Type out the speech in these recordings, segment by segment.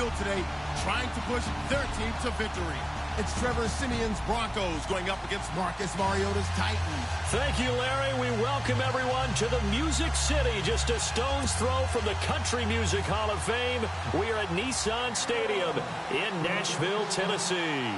field today, trying to push their team to victory. It's Trevor Simeon's Broncos going up against Marcus Mariota's Titans. Thank you, Larry. We welcome everyone to the Music City, just a stone's throw from the Country Music Hall of Fame. We are at Nissan Stadium in Nashville, Tennessee.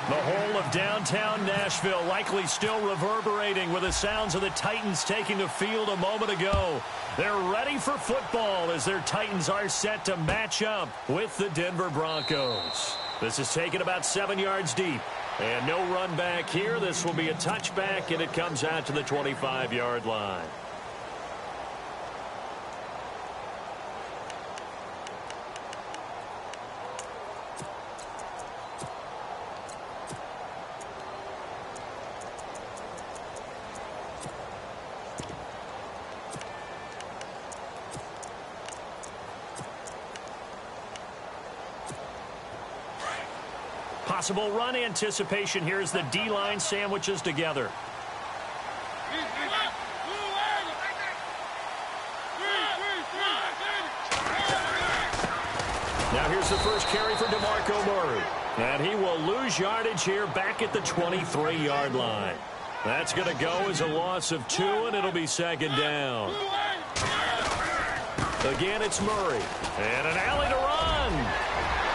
The whole of downtown Nashville likely still reverberating with the sounds of the Titans taking the field a moment ago. They're ready for football as their Titans are set to match up with the Denver Broncos. This is taken about 7 yards deep. And no run back here. This will be a touchback, and it comes out to the 25-yard line. Possible run anticipation here as the D-line sandwiches together. Now here's the first carry for DeMarco Murray. And he will lose yardage here back at the 23-yard line. That's going to go as a loss of 2, and it'll be second down. Again, it's Murray. And an alley to run.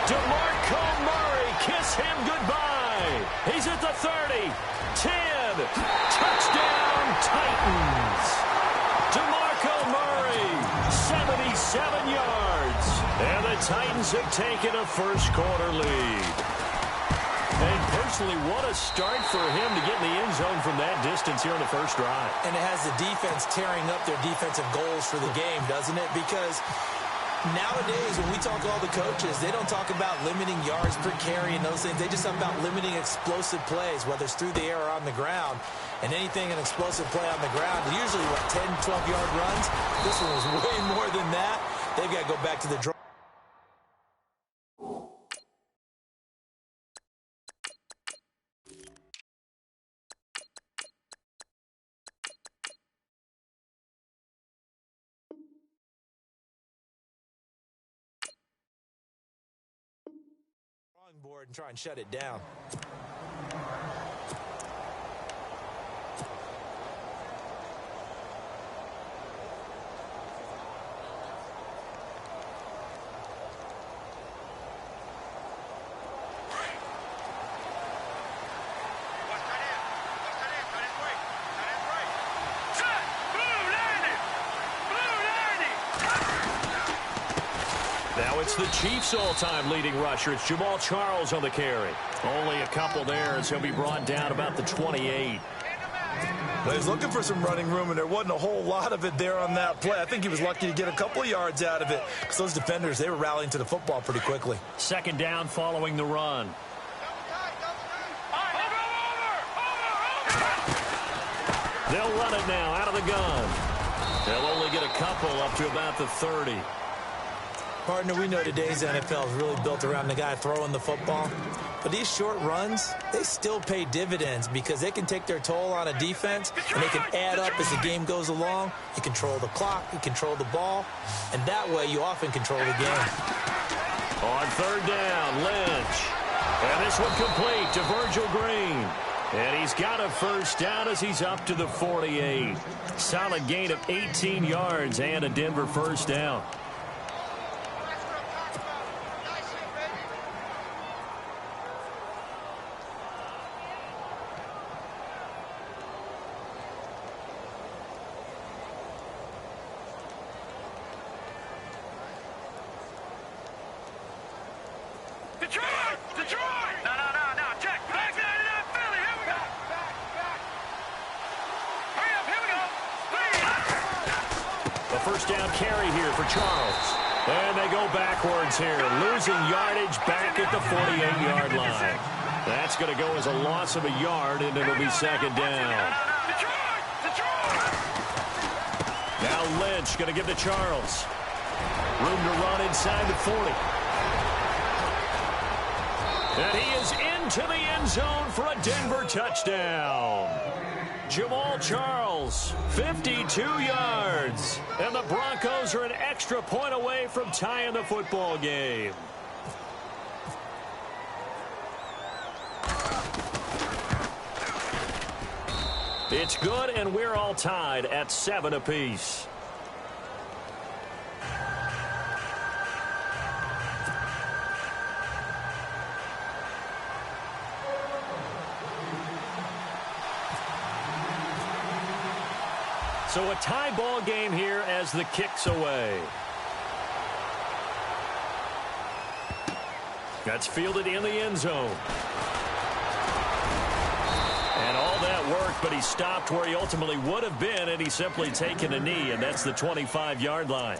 DeMarco Murray. Kiss him goodbye. He's at the 30, 10, touchdown Titans. DeMarco Murray, 77 yards. And the Titans have taken a first-quarter lead. And personally, what a start for him to get in the end zone from that distance here on the first drive. And it has the defense tearing up their defensive goals for the game, doesn't it? Because nowadays, when we talk to all the coaches, they don't talk about limiting yards per carry and those things. They just talk about limiting explosive plays, whether it's through the air or on the ground. And anything an explosive play on the ground, usually, 10, 12-yard runs? This one was way more than that. They've got to go back to the drawing. Board and try and shut it down. Now it's the Chiefs' all-time leading rusher. It's Jamal Charles on the carry. Only a couple there as he'll be brought down about the 28. Well, he's looking for some running room, and there wasn't a whole lot of it there on that play. I think he was lucky to get a couple of yards out of it because those defenders, they were rallying to the football pretty quickly. Second down following the run. They'll run it now out of the gun. They'll only get a couple up to about the 30. Partner, we know today's NFL is really built around the guy throwing the football. But these short runs, they still pay dividends because they can take their toll on a defense, and they can add up as the game goes along. You control the clock, you control the ball, and that way you often control the game. On third down, Lynch. And this one complete to Virgil Green. And he's got a first down as he's up to the 48. Solid gain of 18 yards and a Denver first down. Here, losing yardage back at the 48-yard line. That's going to go as a loss of a yard, and it'll be second down. Now Lynch going to give to Charles. Room to run inside the 40. And he is into the end zone for a Denver touchdown. Jamal Charles, 52 yards. And the Broncos are an extra point away from tying the football game. It's good, and we're all tied at 7 apiece. So a tie ball game here as the kick's away. That's fielded in the end zone. And all that worked, but he stopped where he ultimately would have been, and he's simply taken a knee, and that's the 25-yard line.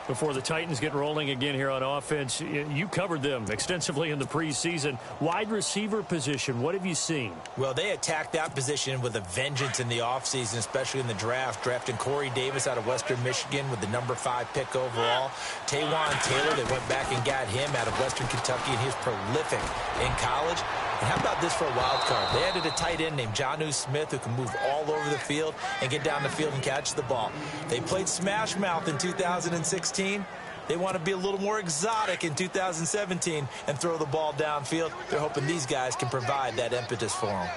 Before the Titans get rolling again here on offense, you covered them extensively in the preseason. Wide receiver position, what have you seen? Well, they attacked that position with a vengeance in the offseason, especially in the draft, drafting Corey Davis out of Western Michigan with the number 5 pick overall. Taywan Taylor, they went back and got him out of Western Kentucky, and he was prolific in college. And how about this for a wild card? They added a tight end named Jonnu Smith who can move all over the field and get down the field and catch the ball. They played smash mouth in 2016. They want to be a little more exotic in 2017 and throw the ball downfield. They're hoping these guys can provide that impetus for them.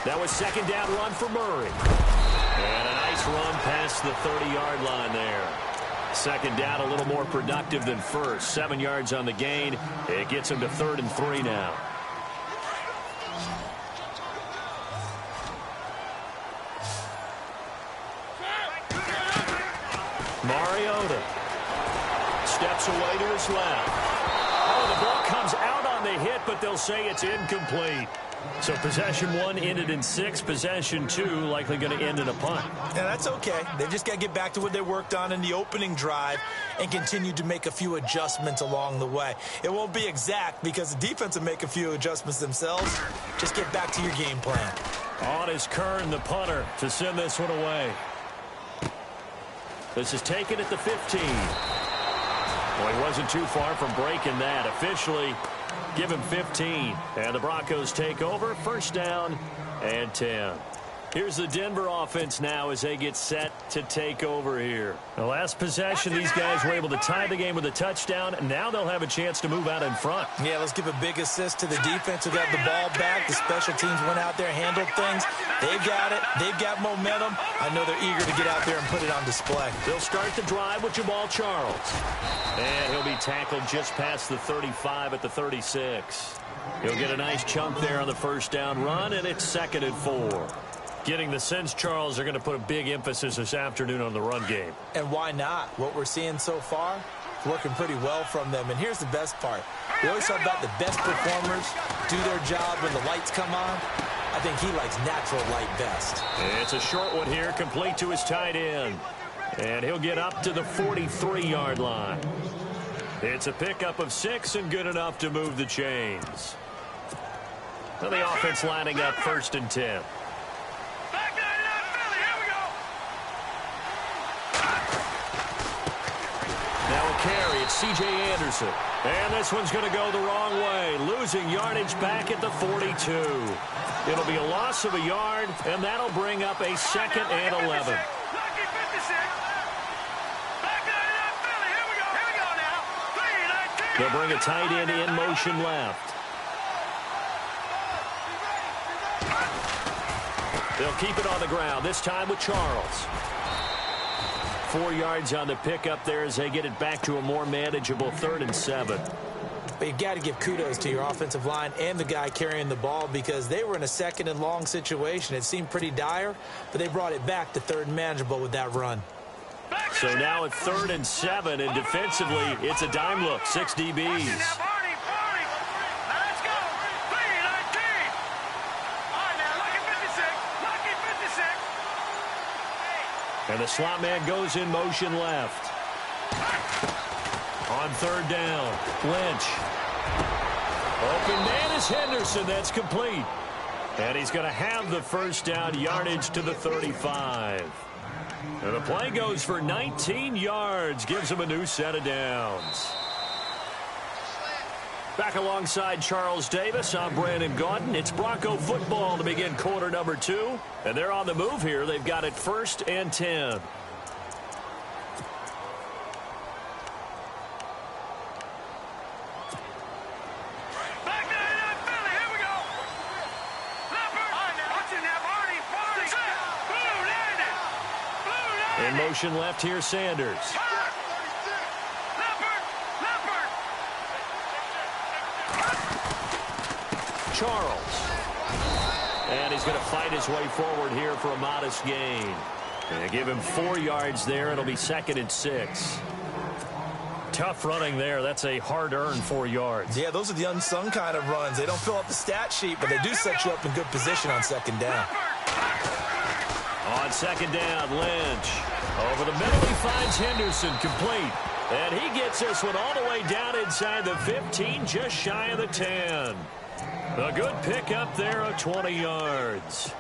That was second down run for Murray. And a nice run past the 30-yard line there. Second down a little more productive than first. 7 yards on the gain. It gets him to 3rd and 3 now. Mariota steps away to his left. Oh, the ball comes out on the hit, but they'll say it's incomplete. So possession 1 ended in 6. Possession 2 likely going to end in a punt. Yeah, that's okay. They just got to get back to what they worked on in the opening drive and continue to make a few adjustments along the way. It won't be exact because the defense will make a few adjustments themselves. Just get back to your game plan. On is Kern, the punter, to send this one away. This is taken at the 15. Well, he wasn't too far from breaking that. Officially, give him 15. And the Broncos take over. First down and 10. Here's the Denver offense now as they get set to take over here. The last possession, these guys were able to tie the game with a touchdown. Now they'll have a chance to move out in front. Yeah, let's give a big assist to the defense who got the ball back. The special teams went out there, handled things. They've got it. They've got momentum. I know they're eager to get out there and put it on display. They'll start the drive with Jamal Charles. And he'll be tackled just past the 35 at the 36. He'll get a nice chunk there on the first down run, and it's 2nd and 4. Getting the sense Charles are going to put a big emphasis this afternoon on the run game. And why not? What we're seeing so far, working pretty well from them. And here's the best part. We always talk about the best performers do their job when the lights come on. I think he likes natural light best. It's a short one here, complete to his tight end. And he'll get up to the 43-yard line. It's a pickup of 6 and good enough to move the chains. Well, the offense lining up 1st and 10. Carry, it's C.J. Anderson. And this one's going to go the wrong way. Losing yardage back at the 42. It'll be a loss of a yard, and that'll bring up a 2nd and 11. They'll bring a tight end in motion left. They'll keep it on the ground, this time with Charles. 4 yards on the pickup there as they get it back to a more manageable 3rd and 7. But you've got to give kudos to your offensive line and the guy carrying the ball because they were in a 2nd and long situation. It seemed pretty dire, but they brought it back to 3rd and manageable with that run. So now at 3rd and 7, and defensively, it's a dime look, 6 DBs. And the slot man goes in motion left. On 3rd down, Lynch. Open man is Henderson. That's complete. And he's going to have the first down, yardage to the 35. And the play goes for 19 yards. Gives him a new set of downs. Back alongside Charles Davis, I'm Brandon Gaudin. It's Bronco football to begin quarter number 2. And they're on the move here. They've got it 1st and 10. In motion left here, Sanders. Charles. And he's going to fight his way forward here for a modest gain. And give him 4 yards there. It'll be 2nd and 6. Tough running there. That's a hard-earned 4 yards. Yeah, those are the unsung kind of runs. They don't fill up the stat sheet, but they do set you up in good position on 2nd down. On 2nd down, Lynch. Over the middle, he finds Henderson, complete. And he gets this one all the way down inside the 15, just shy of the 10. A good pickup there of 20 yards.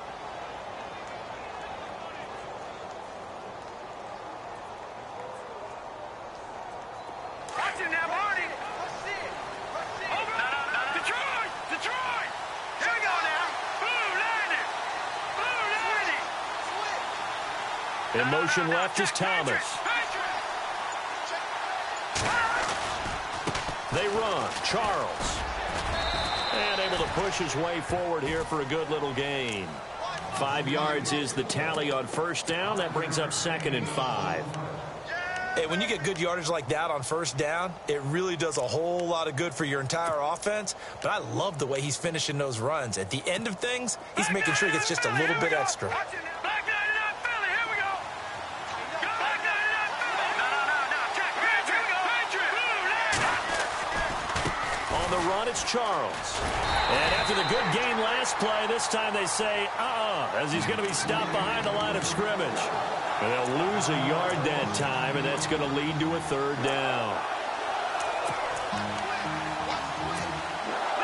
Watch him now, Marty. Detroit! Detroit! Here we go now. Blue lining. In motion left is Thomas. They run. Charles. And able to push his way forward here for a good little gain. 5 yards is the tally on 1st down. That brings up 2nd and 5. Hey, when you get good yardage like that on 1st down, it really does a whole lot of good for your entire offense. But I love the way he's finishing those runs. At the end of things, he's making sure he gets just a little bit extra. On the run, it's Charles. And after the good gain last play, this time they say, as he's going to be stopped behind the line of scrimmage. And they'll lose a yard that time, and that's going to lead to a 3rd down.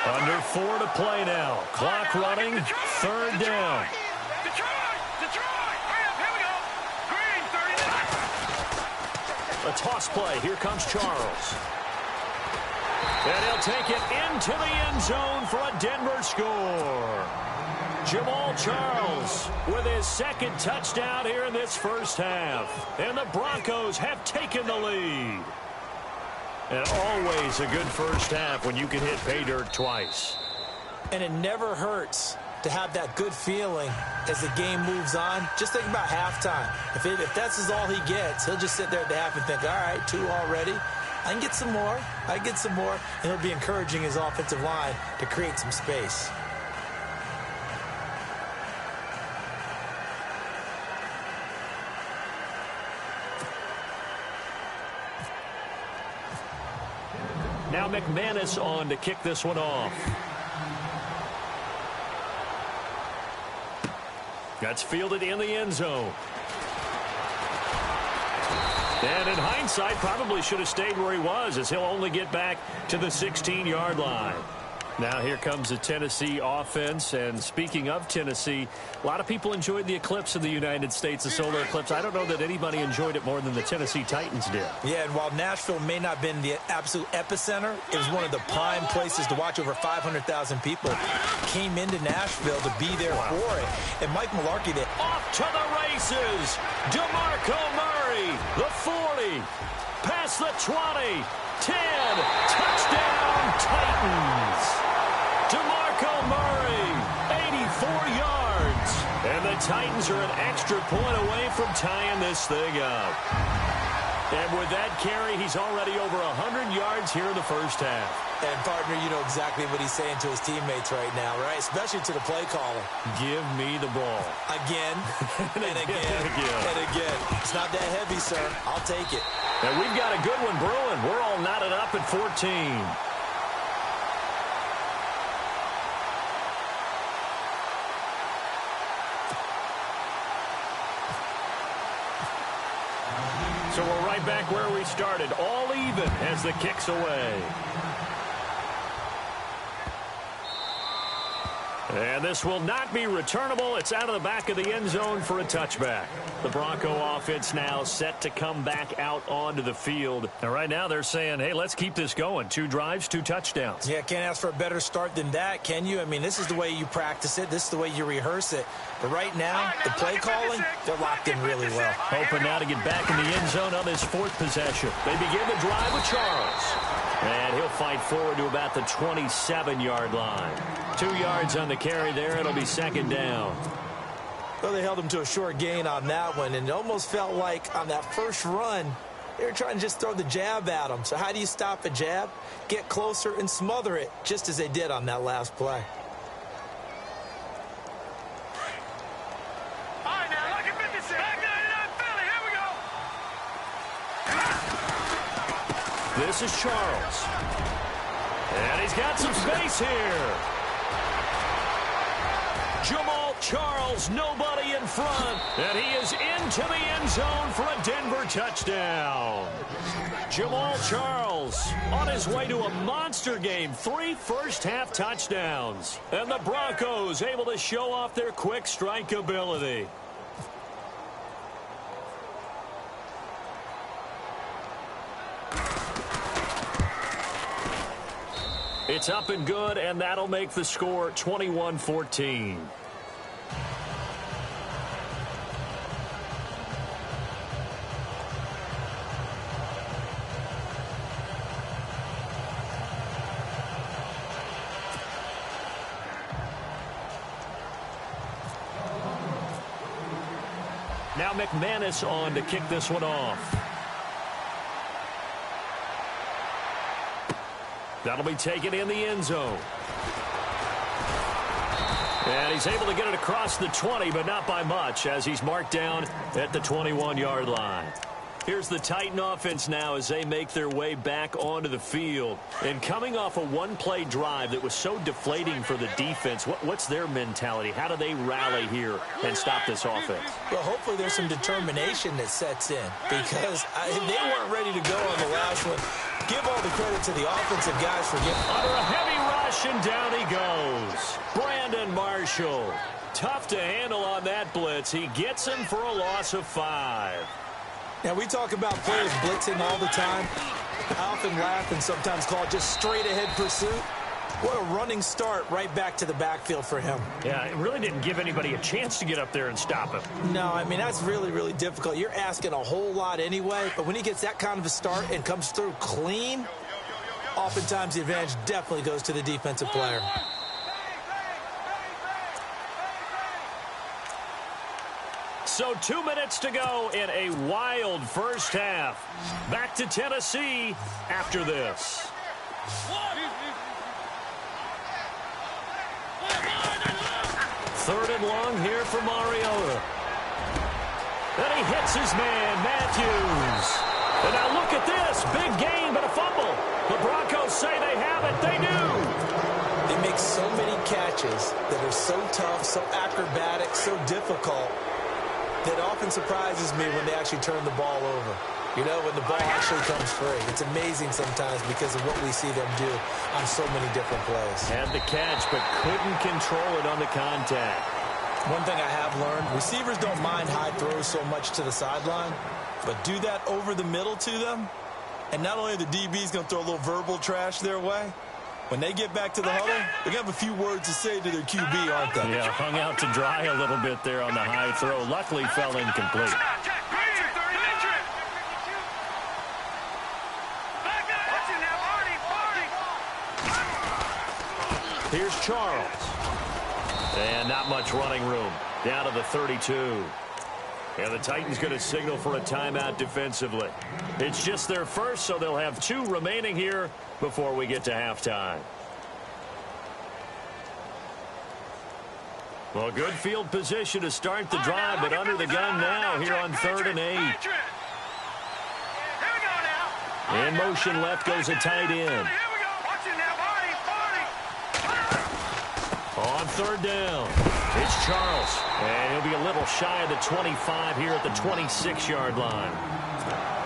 Under 4 to play now. Clock running, 3rd down. A toss play. Here comes Charles. And he'll take it into the end zone for a Denver score. Jamal Charles with his 2nd touchdown here in this 1st half. And the Broncos have taken the lead. And always a good 1st half when you can hit pay dirt twice. And it never hurts to have that good feeling as the game moves on. Just think about halftime. If that's all he gets, he'll just sit there at the half and think, all right, 2 already. I can get some more. I can get some more. And he'll be encouraging his offensive line to create some space. Now McManus on to kick this one off. That's fielded in the end zone. And in hindsight, probably should have stayed where he was, as he'll only get back to the 16-yard line. Now here comes the Tennessee offense. And speaking of Tennessee, a lot of people enjoyed the eclipse in the United States, the solar eclipse. I don't know that anybody enjoyed it more than the Tennessee Titans did. Yeah, and while Nashville may not have been the absolute epicenter, it was one of the prime places to watch. Over 500,000 people came into Nashville to be there for it. And Mike Mularkey there. Off to the races. DeMarco Murray, the 40, past the 20, 10, touchdown Titans. DeMarco Murray, 84 yards. And the Titans are an extra point away from tying this thing up. And with that carry, he's already over 100 yards here in the 1st half. And, partner, you know exactly what he's saying to his teammates right now, right? Especially to the play caller. Give me the ball. Again, and again, and again. It's not that heavy, sir. I'll take it. And we've got a good one brewing. We're all knotted up at 14. So we're right back where we started, all even as the kick's away. And this will not be returnable. It's out of the back of the end zone for a touchback. The Bronco offense now set to come back out onto the field. And right now they're saying, hey, let's keep this going. 2 drives, 2 touchdowns. Yeah, can't ask for a better start than that, can you? I mean, this is the way you practice it. This is the way you rehearse it. But right now, the play calling, they're locked in really well. Hoping now to get back in the end zone on this 4th possession. They begin the drive with Charles. And he'll fight forward to about the 27-yard line. 2 yards on the carry there. It'll be 2nd down. Well, they held him to a short gain on that one, and it almost felt like on that first run, they were trying to just throw the jab at him. So how do you stop a jab? Get closer and smother it, just as they did on that last play. All right, now, look at 56. Back 99 Philly. Here we go. This is Charles. And he's got some space here. Jamal Charles, nobody in front. And he is into the end zone for a Denver touchdown. Jamal Charles on his way to a monster game. 3 first-half touchdowns. And the Broncos able to show off their quick strike ability. It's up and good, and that'll make the score 21-14. Now McManus on to kick this one off. That'll be taken in the end zone. And he's able to get it across the 20, but not by much, as he's marked down at the 21-yard line. Here's the Titan offense now as they make their way back onto the field. And coming off a one-play drive that was so deflating for the defense, what's their mentality? How do they rally here and stop this offense? Well, hopefully there's some determination that sets in, because they weren't ready to go on the last one. Give all the credit to the offensive guys for getting under a heavy rush, and down he goes. Brandon Marshall. Tough to handle on that blitz. He gets him for a loss of 5. Now, we talk about players blitzing all the time. I often laugh and sometimes call it just straight-ahead pursuit. What a running start right back to the backfield for him. Yeah, it really didn't give anybody a chance to get up there and stop him. No, I mean, that's really, really difficult. You're asking a whole lot anyway, but when he gets that kind of a start and comes through clean, oftentimes the advantage definitely goes to the defensive player. So 2 minutes to go in a wild first half. Back to Tennessee after this. Third and long here for Mariota. And he hits his man, Matthews. And now look at this. Big gain, but a fumble. The Broncos say they have it. They do. They make so many catches that are so tough, so acrobatic, so difficult, that often surprises me when they actually turn the ball over. You know, when the ball actually comes free. It's amazing sometimes because of what we see them do on so many different plays. Had the catch, but couldn't control it on the contact. One thing I have learned, receivers don't mind high throws so much to the sideline, but do that over the middle to them, and not only are the DBs going to throw a little verbal trash their way, when they get back to the huddle, they're going to have a few words to say to their QB, aren't they? Yeah, hung out to dry a little bit there on the high throw. Luckily fell incomplete. Here's Charles. And not much running room. Down to the 32. And the Titans going to signal for a timeout defensively. It's just their first, so they'll have 2 remaining here before we get to halftime. Well, good field position to start the drive, but under the gun now here on 3rd and 8. In motion left goes a tight end. On 3rd down, it's Charles. And he'll be a little shy of the 25 here at the 26-yard line.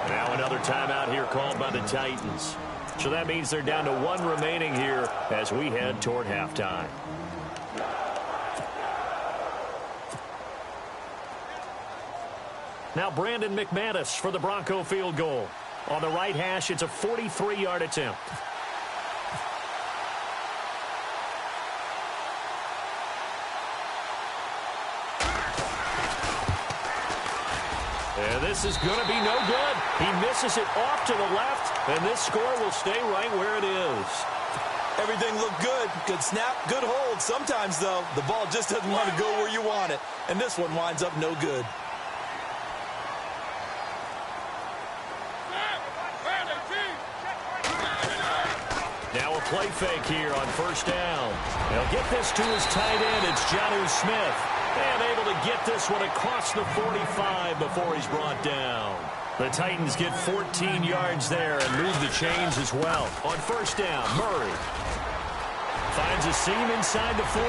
Now another timeout here called by the Titans. So that means they're down to 1 remaining here as we head toward halftime. Now Brandon McManus for the Bronco field goal. On the right hash, it's a 43-yard attempt. And this is going to be no good. He misses it off to the left, and this score will stay right where it is. Everything looked good. Good snap, good hold. Sometimes, though, the ball just doesn't want to go where you want it. And this one winds up no good. Now a play fake here on first down. They'll get this to his tight end. It's Jonnu Smith. And able to get this one across the 45 before he's brought down. The Titans get 14 yards there and move the chains as well. On first down, Murray finds a seam inside the 40.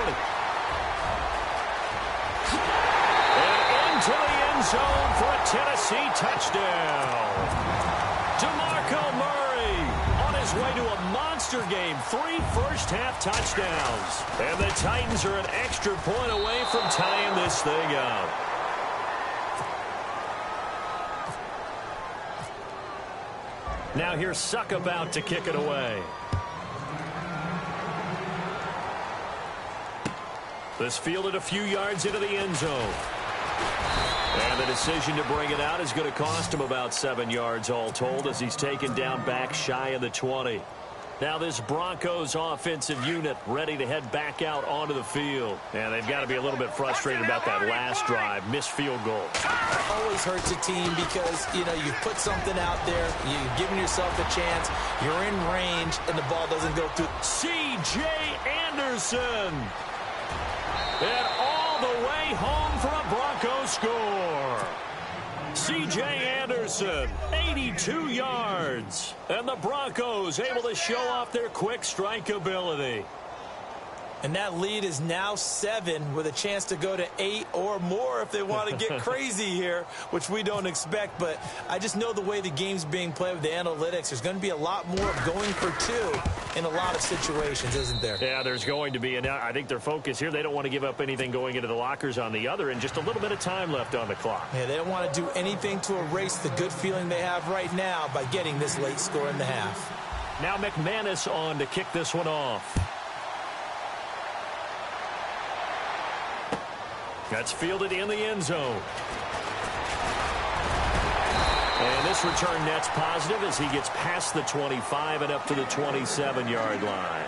And into the end zone for a Tennessee touchdown. DeMarco Murray on his way to a monster game. 3 first-half touchdowns. And the Titans are an extra point away from tying this thing up. Now here's Suck about to kick it away. This fielded a few yards into the end zone. And the decision to bring it out is going to cost him about 7 yards all told as he's taken down back shy of the 20. Now this Broncos offensive unit ready to head back out onto the field. And they've got to be a little bit frustrated about that last drive. Missed field goal. Always hurts a team because, you know, you've put something out there. You've given yourself a chance. You're in range, and the ball doesn't go through. C.J. Anderson. And all the way home for a Broncos score. C.J. Anderson, 82 yards. And the Broncos able to show off their quick strike ability. And that lead is now 7 with a chance to go to 8 or more if they want to get crazy here, which we don't expect. But I just know the way the game's being played with the analytics, there's going to be a lot more going for 2 in a lot of situations, isn't there? Yeah, there's going to be. And I think their focus here, they don't want to give up anything going into the lockers on the other, and just a little bit of time left on the clock. Yeah, they don't want to do anything to erase the good feeling they have right now by getting this late score in the half. Now McManus on to kick this one off. That's fielded in the end zone. And this return net's positive as he gets past the 25 and up to the 27-yard line.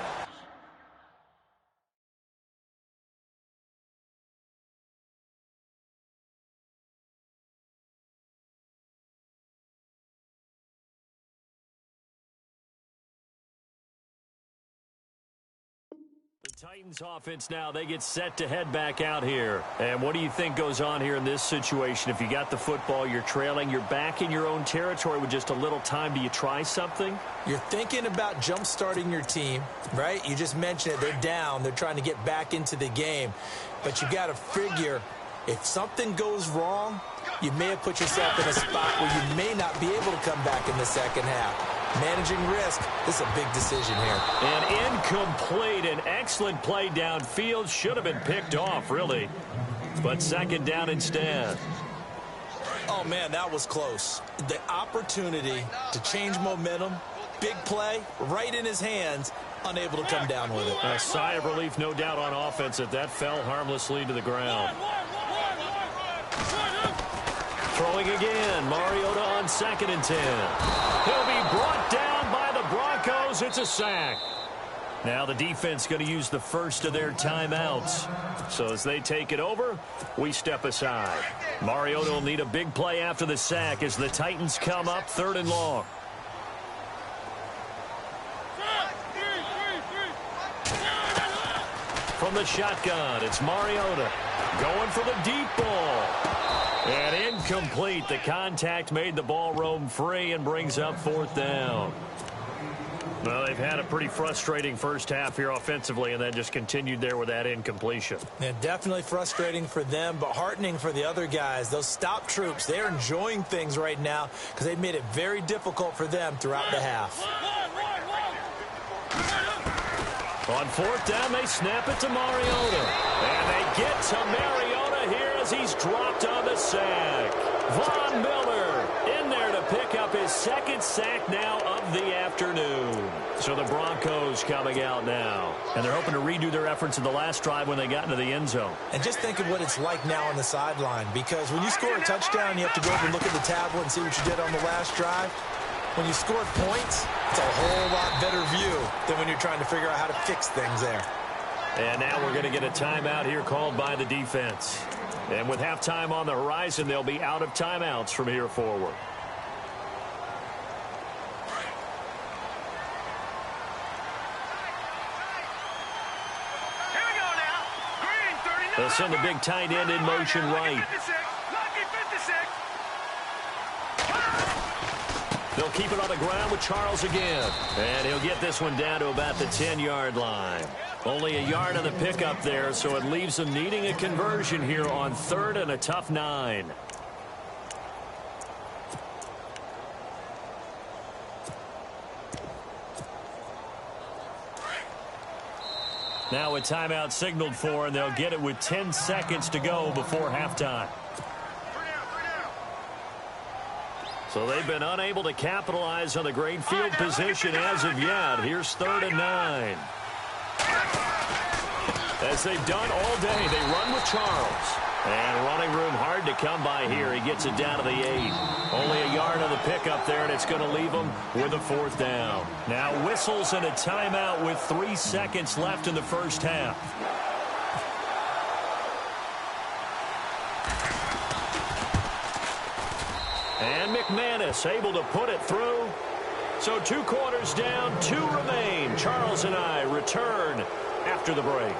Titans offense now, they get set to head back out here. And what do you think goes on here in this situation? If you got the football, you're trailing, you're back in your own territory with just a little time. Do you try something? You're thinking about jump-starting your team, right? You just mentioned it. They're down. They're trying to get back into the game. But you got to figure if something goes wrong, you may have put yourself in a spot where you may not be able to come back in the second half. Managing risk, this is a big decision here. And incomplete, an excellent play downfield. Should have been picked off, really. But second down instead. Oh, man, that was close. The opportunity to change momentum, big play, right in his hands, unable to come down with it. A sigh of relief, no doubt, on offense that fell harmlessly to the ground. Throwing again, Mariota on 2nd and 10. He'll be brought down by the Broncos. It's a sack. Now the defense going to use the first of their timeouts. So as they take it over, we step aside. Mariota will need a big play after the sack as the Titans come up 3rd and long. From the shotgun, it's Mariota going for the deep ball. And incomplete. The contact made the ball roam free and brings up 4th down. Well, they've had a pretty frustrating first half here offensively and then just continued there with that incompletion. Yeah, definitely frustrating for them, but heartening for the other guys. Those stop troops, they're enjoying things right now because they've made it very difficult for them throughout the half. On 4th down, they snap it to Mariota. And they get to Mariota here as he's dropped on the sack. Von Miller in there to pick up his 2nd sack now of the afternoon. So the Broncos coming out now. And they're hoping to redo their efforts in the last drive when they got into the end zone. And just think of what it's like now on the sideline. Because when you score a touchdown, you have to go over and look at the tablet and see what you did on the last drive. when you scored points, it's a whole lot better view than when you're trying to figure out how to fix things there. And now we're going to get a timeout here called by the defense. And with halftime on the horizon, they'll be out of timeouts from here forward. Here we go now. Green, 39. They'll send the big tight end in motion right. Lucky 56. They'll keep it on the ground with Charles again. And he'll get this one down to about the 10-yard line. Only a yard on the pickup there, so it leaves them needing a conversion here on 3rd and a tough 9. Now a timeout signaled for, and they'll get it with 10 seconds to go before halftime. So they've been unable to capitalize on the great field position as of yet. Here's 3rd and 9. As they've done all day, they run with Charles. And running room hard to come by here. He gets it down to the 8. Only a yard on the pickup there, and it's going to leave him with a 4th down. Now whistles and a timeout with 3 seconds left in the first half. And McManus able to put it through. So 2 quarters down, 2 remain. Charles and I return after the break.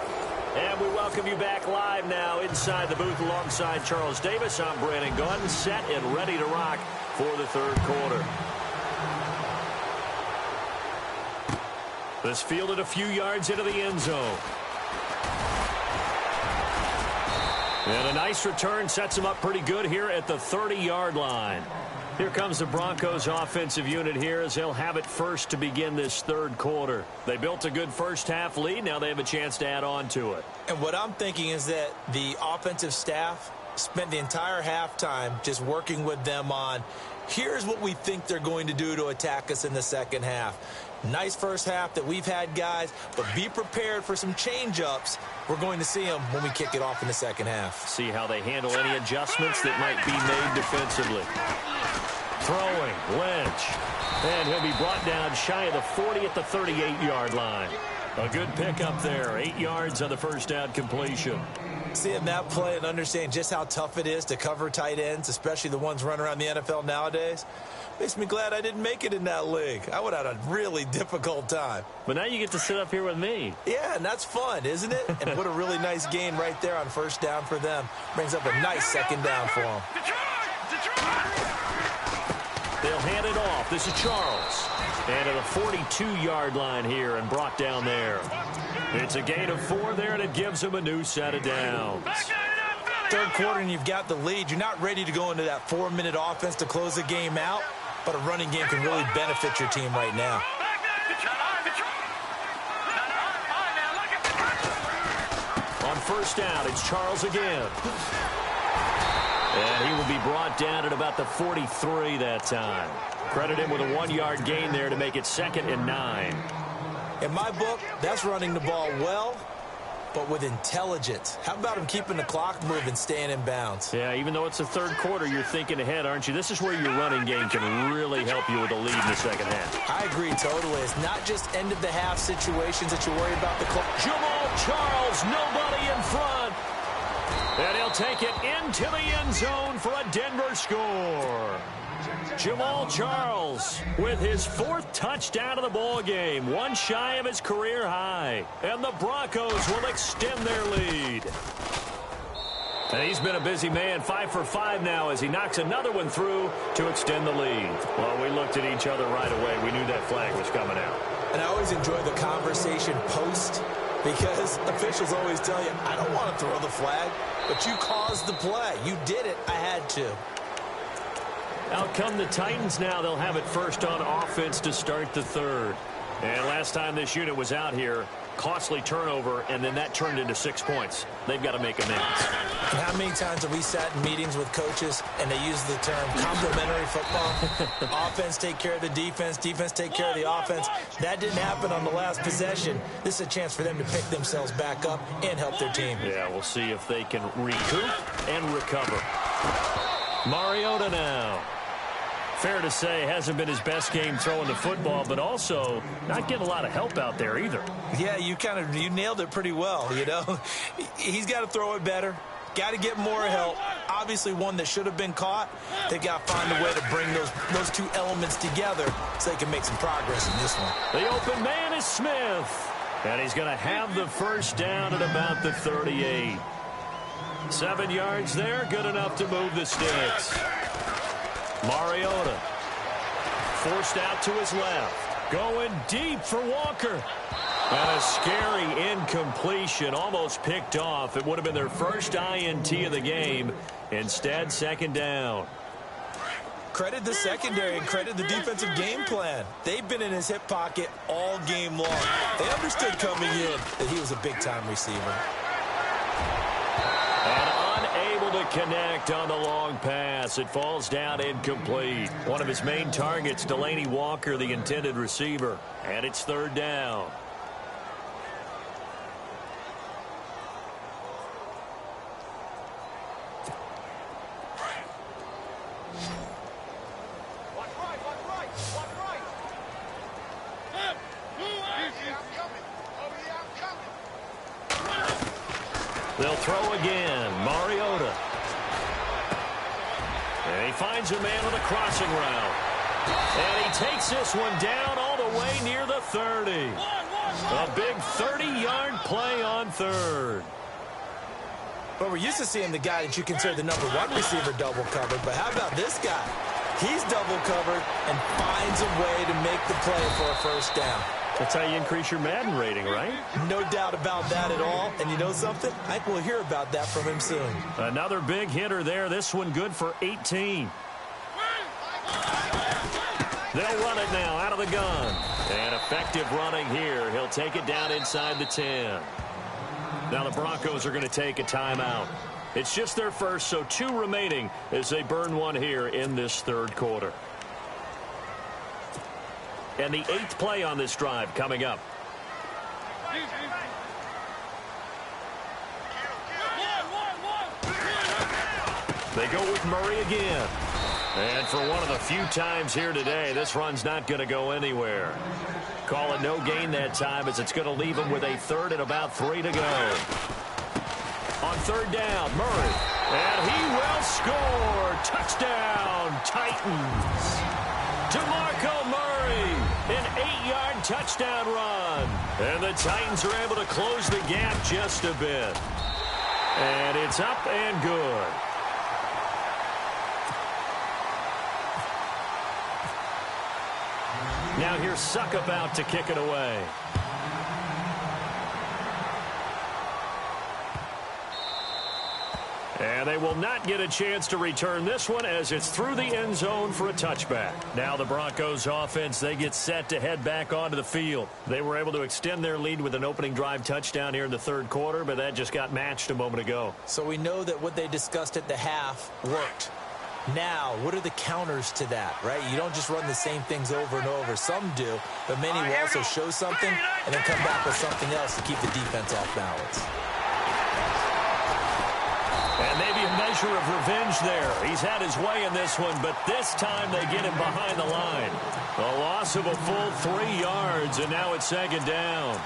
And we welcome you back live now inside the booth alongside Charles Davis. I'm Brandon Gunn, set and ready to rock for the 3rd quarter. This fielded a few yards into the end zone. And a nice return sets him up pretty good here at the 30-yard line. Here comes the Broncos offensive unit here as they'll have it first to begin this 3rd quarter. They built a good first half lead. Now they have a chance to add on to it. And what I'm thinking is that the offensive staff spent the entire halftime just working with them on, here's what we think they're going to do to attack us in the second half. Nice first half that we've had, guys, but be prepared for some change-ups. We're going to see them when we kick it off in the second half. See how they handle any adjustments that might be made defensively. Throwing, Lynch. And he'll be brought down shy of the 40 at the 38-yard line. A good pickup there. 8 yards on the first down completion. Seeing that play and understanding just how tough it is to cover tight ends, especially the ones running around the NFL nowadays, makes me glad I didn't make it in that league. I would have had a really difficult time. But now you get to sit up here with me. Yeah, and that's fun, isn't it? And what a really nice gain right there on first down for them. Brings up a nice second down for them. They'll hand it off. This is Charles. And at the 42-yard line here and brought down there. It's a gain of 4 there, and it gives them a new set of downs. 3rd quarter, and you've got the lead. You're not ready to go into that 4-minute offense to close the game out, but a running game can really benefit your team right now. On first down, it's Charles again. And he will be brought down at about the 43 that time. Credit him with a 1-yard gain there to make it 2nd and 9. In my book, that's running the ball well, but with intelligence. How about him keeping the clock moving, staying in bounds? Yeah, even though it's the 3rd quarter, you're thinking ahead, aren't you? This is where your running game can really help you with a lead in the second half. I agree totally. It's not just end-of-the-half situations that you worry about the clock. Jamal Charles, nobody in front. And he'll take it into the end zone for a Denver score. Jamal Charles with his 4th touchdown of the ball game, 1 shy of his career high. And the Broncos will extend their lead. And he's been a busy man, 5 for 5 now as he knocks another one through to extend the lead. Well, we looked at each other right away. We knew that flag was coming out. And I always enjoy the conversation post, because officials always tell you, I don't want to throw the flag, but you caused the play. You did it. I had to. Out come the Titans now. They'll have it first on offense to start the 3rd. And last time this unit was out here, costly turnover, and then that turned into 6 points. They've got to make amends. And how many times have we sat in meetings with coaches and they use the term complementary football? Offense take care of the defense, defense take care of the offense. That didn't happen on the last possession. This is a chance for them to pick themselves back up and help their team. Yeah, we'll see if they can recoup and recover. Mariota now. Fair to say, hasn't been his best game throwing the football, but also not getting a lot of help out there either. Yeah, you nailed it pretty well, you know. He's got to throw it better. Got to get more help. Obviously one that should have been caught. They got to find a way to bring those two elements together so they can make some progress in this one. The open man is Smith. And he's going to have the first down at about the 38. 7 yards there, good enough to move the sticks. Mariota forced out to his left. Going deep for Walker. And a scary incompletion, almost picked off. It would have been their first INT of the game. Instead, second down. Credit the secondary and credit the defensive game plan. They've been in his hip pocket all game long. They understood coming in that he was a big-time receiver. And unable to connect on the long pass. It falls down incomplete. One of his main targets, Delaney Walker, the intended receiver. And it's third down. They'll throw again. Mariota. And he finds a man on a crossing route. And he takes this one down all the way near the 30. A big 30-yard play on third. Well, we're used to seeing the guy that you consider the #1 receiver double covered, but how about this guy? He's double covered and finds a way to make the play for a first down. That's how you increase your Madden rating, right? No doubt about that at all. And you know something? I think we'll hear about that from him soon. Another big hitter there. This one good for 18. They'll run it now out of the gun. And effective running here. He'll take it down inside the 10. Now the Broncos are going to take a timeout. It's just their first, so 2 remaining as they burn one here in this third quarter. And the 8th play on this drive coming up. They go with Murray again. And for one of the few times here today, this run's not going to go anywhere. Call it no gain that time as it's going to leave him with a third and about 3 to go. On third down, Murray. And he will score. Touchdown, Titans. DeMarco Murray, an 8-yard touchdown run. And the Titans are able to close the gap just a bit. And it's up and good. Now here's Suckup out to kick it away. And they will not get a chance to return this one as it's through the end zone for a touchback. Now the Broncos offense, they get set to head back onto the field. They were able to extend their lead with an opening drive touchdown here in the third quarter, but that just got matched a moment ago. So we know that what they discussed at the half worked. Now, what are the counters to that, right? You don't just run the same things over and over. Some do, but many will also show something and then come back with something else to keep the defense off balance. And maybe a measure of revenge there. He's had his way in this one, but this time they get him behind the line. A loss of a full 3 yards, and now it's second down.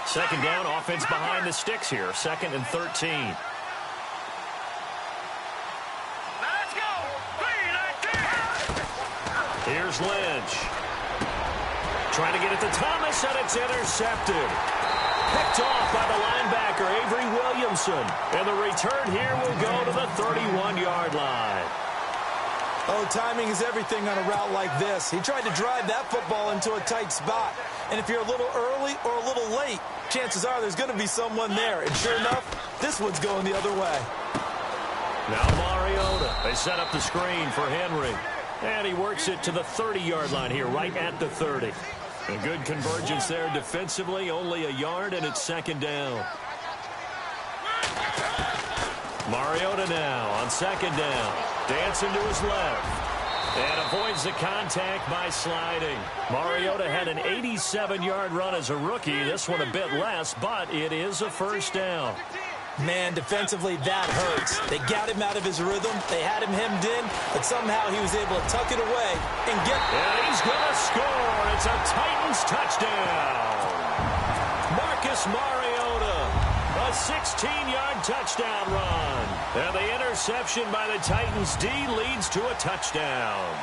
Second down, offense behind the sticks here. 2nd and 13. Here's Lynch. Trying to get it to Thomas, and it's intercepted. Picked off by the linebacker, Avery Williamson. And the return here will go to the 31-yard line. Oh, timing is everything on a route like this. He tried to drive that football into a tight spot. And if you're a little early or a little late, chances are there's going to be someone there. And sure enough, this one's going the other way. Now Mariota. They set up the screen for Henry. And he works it to the 30-yard line here, right at the 30. A good convergence there defensively, only a yard, and it's second down. Mariota now on second down. Dancing to his left. And avoids the contact by sliding. Mariota had an 87-yard run as a rookie. This one a bit less, but it is a first down. Man, defensively, that hurts. They got him out of his rhythm. They had him hemmed in, but somehow he was able to tuck it away and get... And he's going to score. It's a Titans touchdown. Marcus Mariota, a 16-yard touchdown run. And the interception by the Titans D leads to a touchdown.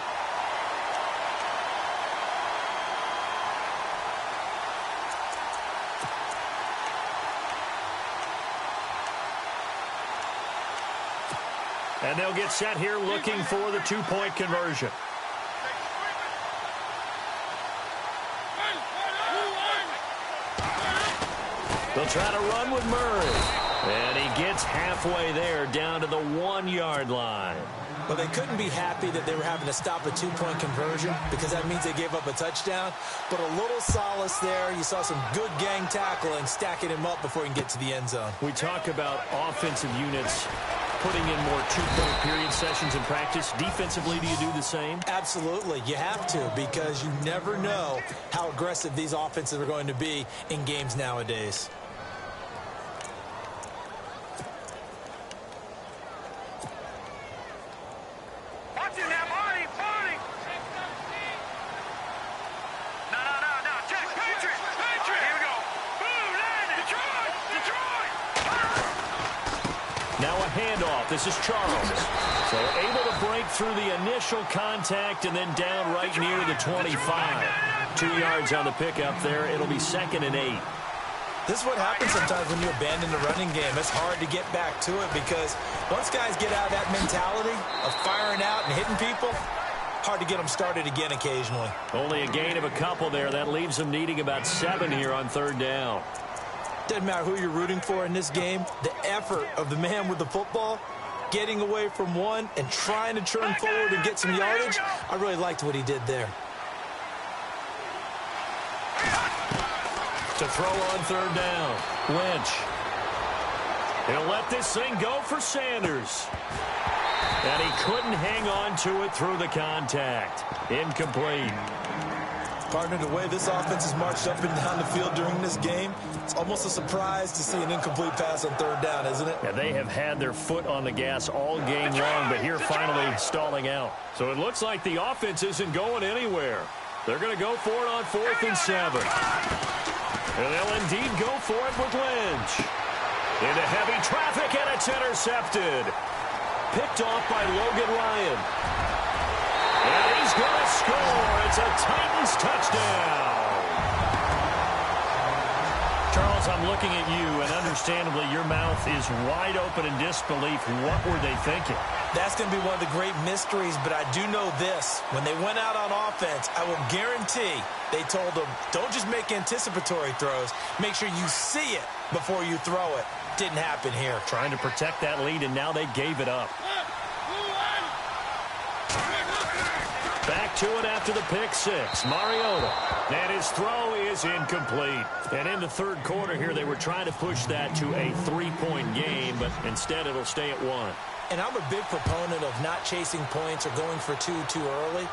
And they'll get set here looking for the two-point conversion. They'll try to run with Murray. And he gets halfway there down to the 1-yard line. Well, they couldn't be happy that they were having to stop a two-point conversion because that means they gave up a touchdown. But a little solace there. You saw some good gang tackling, stacking him up before he can get to the end zone. We talk about offensive units putting in more two-point period sessions in practice. Defensively, do you do the same? Absolutely. You have to because you never know how aggressive these offenses are going to be in games nowadays. Watch it now, Marty. No. Check. Patriot. Here we go. Boom, land. Detroit. Now a handoff. This is Charles. So able to break through the initial contact and then down right near the 25. 2 yards on the pickup there. It'll be 2nd and 8. This is what happens sometimes when you abandon the running game. It's hard to get back to it because once guys get out of that mentality of firing out and hitting people, hard to get them started again occasionally. Only a gain of a couple there. That leaves them needing about 7 here on 3rd down. Doesn't matter who you're rooting for in this game. The effort of the man with the football, getting away from one and trying to turn forward and get some yardage, I really liked what he did there. To throw on 3rd down, Lynch. He'll let this thing go for Sanders. And he couldn't hang on to it through the contact. Incomplete. Partner, the way this offense has marched up and down the field during this game, it's almost a surprise to see an incomplete pass on 3rd down, isn't it? Yeah, they have had their foot on the gas all game long, but here finally stalling out. So it looks like the offense isn't going anywhere. They're going to go for it on 4th and 7. And they'll indeed go for it with Lynch. Into heavy traffic, and it's intercepted. Picked off by Logan Ryan. And he's going to score. It's a Titans touchdown. Charles, I'm looking at you, and understandably, your mouth is wide open in disbelief. What were they thinking? That's going to be one of the great mysteries, but I do know this. When they went out on offense, I will guarantee they told them, don't just make anticipatory throws. Make sure you see it before you throw it. Didn't happen here. Trying to protect that lead, and now they gave it up. Back to it after the pick six. Mariota. And his throw is incomplete. And in the 3rd quarter here, they were trying to push that to a 3-point game, but instead it'll stay at 1. And I'm a big proponent of not chasing points or going for two too early.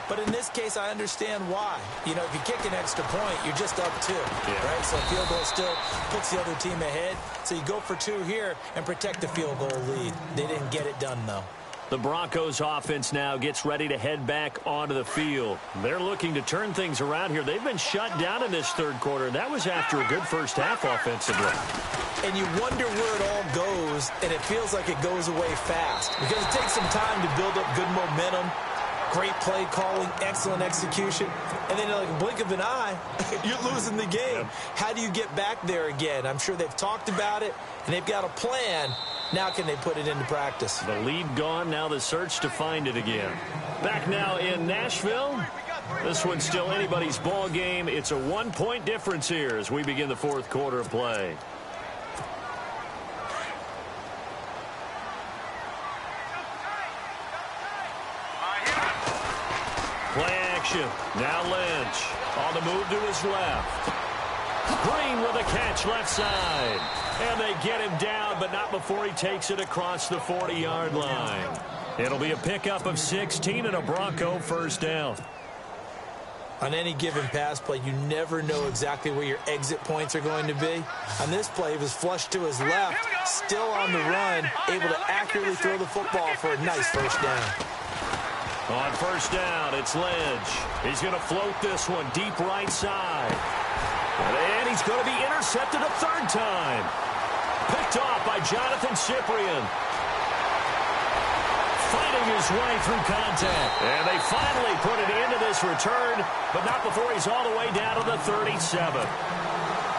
But in this case, I understand why. You know, if you kick an extra point, you're just up 2, right? So a field goal still puts the other team ahead. So you go for 2 here and protect the field goal lead. They didn't get it done, though. The Broncos offense now gets ready to head back onto the field. They're looking to turn things around here. They've been shut down in this 3rd quarter, and that was after a good first half offensively. And you wonder where it all goes, and it feels like it goes away fast because it takes some time to build up good momentum, great play calling, excellent execution, and then like a blink of an eye, you're losing the game. How do you get back there again? I'm sure they've talked about it, and they've got a plan. Now can they put it into practice? The lead gone, now the search to find it again. Back now in Nashville. This one's still anybody's ball game. It's a 1-point difference here as we begin the 4th quarter of play. Play action. Now Lynch on the move to his left. Green with a catch left side. And they get him down, but not before he takes it across the 40-yard line. It'll be a pickup of 16 and a Bronco first down. On any given pass play, you never know exactly where your exit points are going to be. On this play, he was flushed to his left, still on the run, able to accurately throw the football for a nice first down. On first down, it's Lynch. He's going to float this one deep right side. And he's going to be intercepted a third time. Picked off by Jonathan Cyprien. Fighting his way through contact. And they finally put an end to this return, but not before he's all the way down to the 37.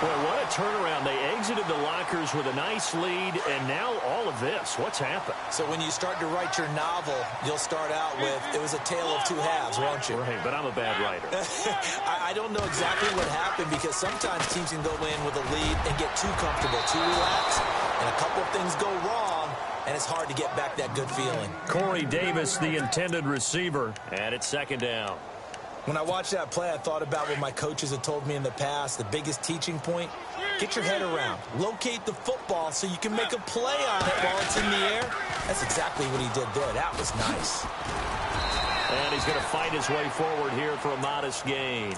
Boy, what a turnaround. They exited the lockers with a nice lead, and now all of this. What's happened? So when you start to write your novel, you'll start out with, it was a tale of two halves, won't you? Right, but I'm a bad writer. I don't know exactly what happened, because sometimes teams can go in with a lead and get too comfortable, too relaxed, and a couple of things go wrong, and it's hard to get back that good feeling. Corey Davis, the intended receiver, and it's second down. When I watched that play, I thought about what my coaches had told me in the past. The biggest teaching point, get your head around. Locate the football so you can make a play on it while it's in the air. That's exactly what he did there. That was nice. And he's going to fight his way forward here for a modest gain.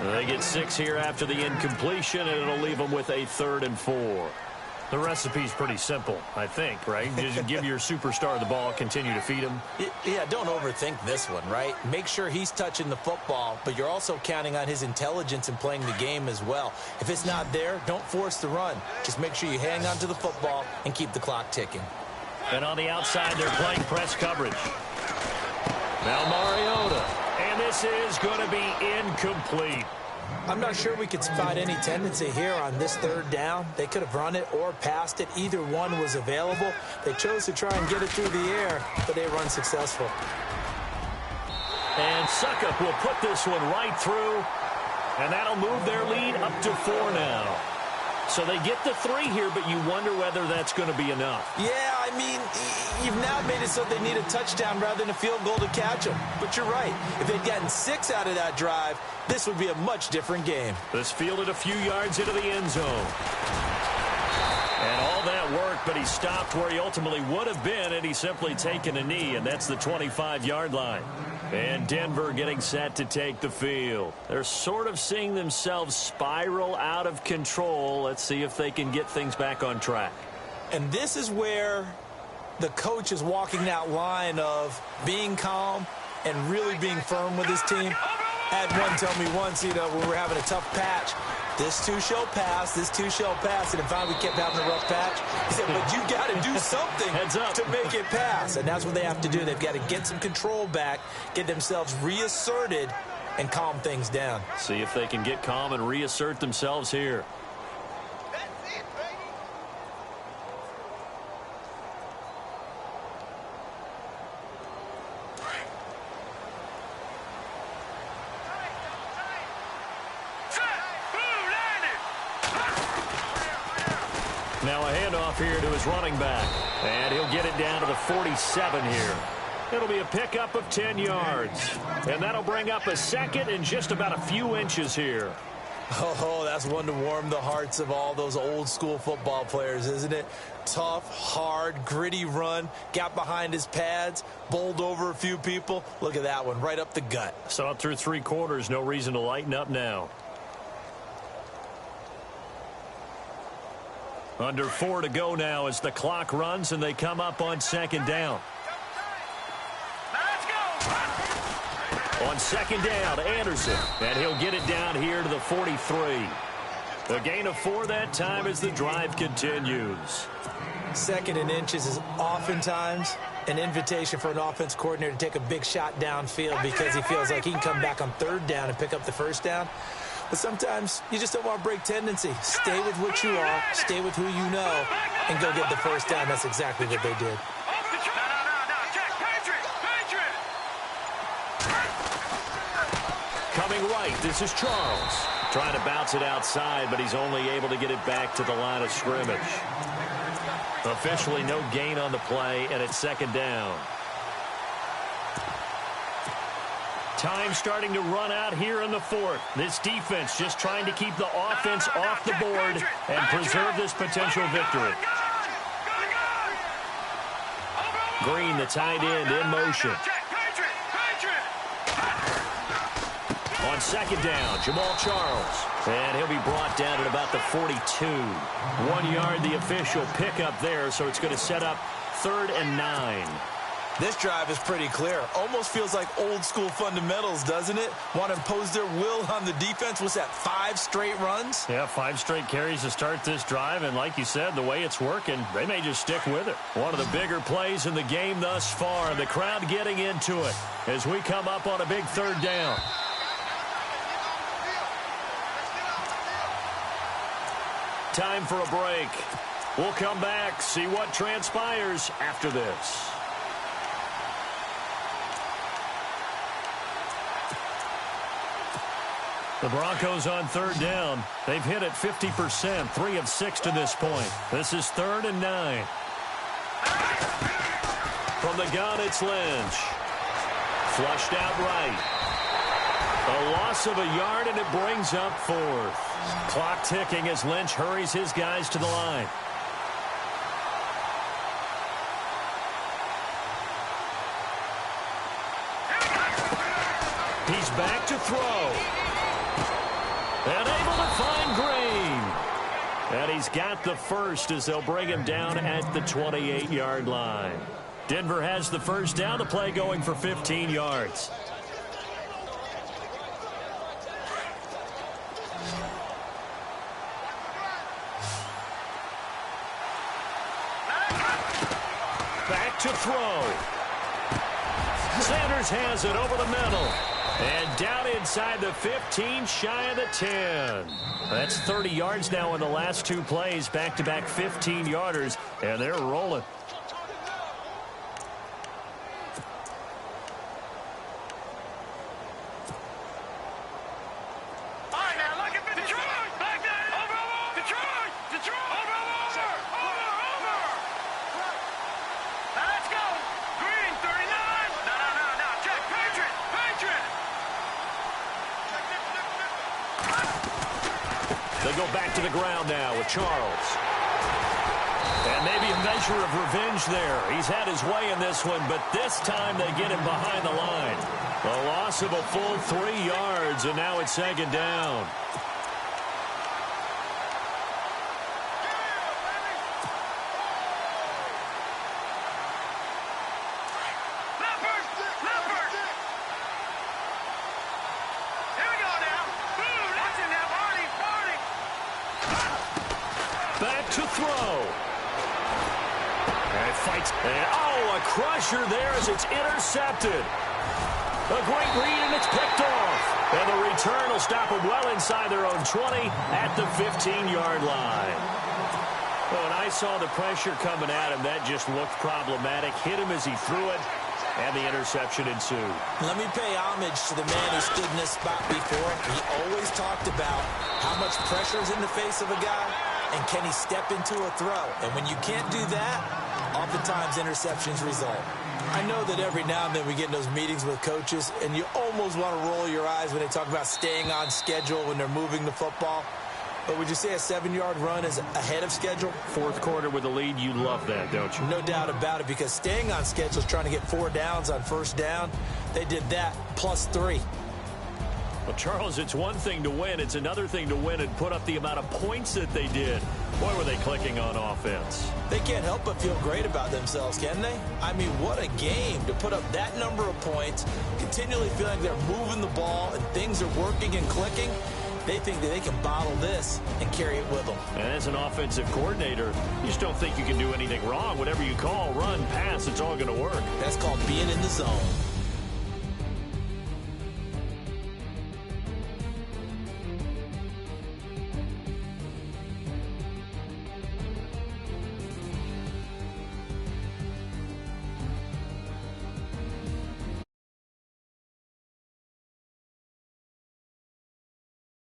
They get 6 here after the incompletion, and it'll leave them with a 3rd and 4. The recipe's pretty simple, I think, right? Just give your superstar the ball, continue to feed him. Yeah, don't overthink this one, right? Make sure he's touching the football, but you're also counting on his intelligence in playing the game as well. If it's not there, don't force the run. Just make sure you hang on to the football and keep the clock ticking. And on the outside, they're playing press coverage. Now Mariota, and this is going to be incomplete. I'm not sure we could spot any tendency here on this 3rd down. They could have run it or passed it. Either one was available. They chose to try and get it through the air, but they were unsuccessful. And Suckup will put this one right through, and that'll move their lead up to 4 now. So they get the 3 here, but you wonder whether that's going to be enough. Yeah, I mean, you've now made it so they need a touchdown rather than a field goal to catch them. But you're right. If they'd gotten 6 out of that drive, this would be a much different game. This fielded a few yards into the end zone. And all that work, but he stopped where he ultimately would have been, and he's simply taken a knee, and that's the 25-yard line. And Denver getting set to take the field. They're sort of seeing themselves spiral out of control. Let's see if they can get things back on track. And this is where the coach is walking that line of being calm and really being firm with his team. I had one tell me once, when we were having a tough patch, this too shall pass, this too shall pass. And finally we kept having a rough patch. He said, but you got to do something to make it pass. And that's what they have to do. They've got to get some control back, get themselves reasserted, and calm things down. See if they can get calm and reassert themselves here. Now a handoff here to his running back. And he'll get it down to the 47 here. It'll be a pickup of 10 yards. And that'll bring up a 2nd and just about a few inches here. Oh, that's one to warm the hearts of all those old school football players, isn't it? Tough, hard, gritty run. Got behind his pads, bowled over a few people. Look at that one, right up the gut. So up through 3 quarters, no reason to lighten up now. Under 4 to go now as the clock runs and they come up on 2nd down. On 2nd down, Anderson, and he'll get it down here to the 43. A gain of 4 that time as the drive continues. 2nd and inches is oftentimes an invitation for an offense coordinator to take a big shot downfield because he feels like he can come back on 3rd down and pick up the 1st down. But sometimes you just don't want to break tendency. Stay with what you are, stay with who you know, and go get the 1st down. That's exactly what they did. Coming right, this is Charles. Trying to bounce it outside, but he's only able to get it back to the line of scrimmage. Officially no gain on the play, and it's 2nd down. Time starting to run out here in the 4th. This defense just trying to keep the offense off the board and preserve this potential victory. Green, the tight end, in motion. On second down, Jamal Charles. And he'll be brought down at about the 42. 1 yard, the official pickup there, so it's going to set up 3rd and 9. This drive is pretty clear. Almost feels like old school fundamentals, doesn't it? Want to impose their will on the defense. What's that, 5 straight runs? Yeah, 5 straight carries to start this drive. And like you said, the way it's working, they may just stick with it. One of the bigger plays in the game thus far. The crowd getting into it as we come up on a big 3rd down. Time for a break. We'll come back, see what transpires after this. The Broncos on 3rd down. They've hit it 50%, 3 of 6 to this point. This is 3rd and 9. From the gun, it's Lynch. Flushed out right. A loss of a yard, and it brings up 4th. Clock ticking as Lynch hurries his guys to the line. He's back to throw. And able to find Green. And he's got the first as they'll bring him down at the 28-yard line. Denver has the first down. The play going for 15 yards. Back to throw. Sanders has it over the middle. And down inside the 15, shy of the 10. That's 30 yards now in the last 2 plays. Back-to-back 15-yarders, and they're rolling. They go back to the ground now with Charles. And maybe a measure of revenge there. He's had his way in this one, but this time they get him behind the line. A loss of a full 3 yards, and now it's 2nd down. Back to throw. And fights. And, a crusher there as it's intercepted. A great read, and it's picked off. And the return will stop them well inside their own 20 at the 15-yard line. When I saw the pressure coming at him, that just looked problematic. Hit him as he threw it, and the interception ensued. Let me pay homage to the man who stood in this spot before. He always talked about how much pressure is in the face of a guy, and can he step into a throw? And when you can't do that, oftentimes interceptions result. I know that every now and then we get in those meetings with coaches, and you almost want to roll your eyes when they talk about staying on schedule when they're moving the football. But would you say a 7-yard run is ahead of schedule? 4th quarter with a lead, you love that, don't you? No doubt about it, because staying on schedule is trying to get 4 downs on 1st down. They did that plus 3. Well, Charles, it's one thing to win. It's another thing to win and put up the amount of points that they did. Boy, were they clicking on offense. They can't help but feel great about themselves, can they? I mean, what a game to put up that number of points, continually feeling they're moving the ball and things are working and clicking. They think that they can bottle this and carry it with them. And as an offensive coordinator, you just don't think you can do anything wrong. Whatever you call, run, pass, it's all going to work. That's called being in the zone.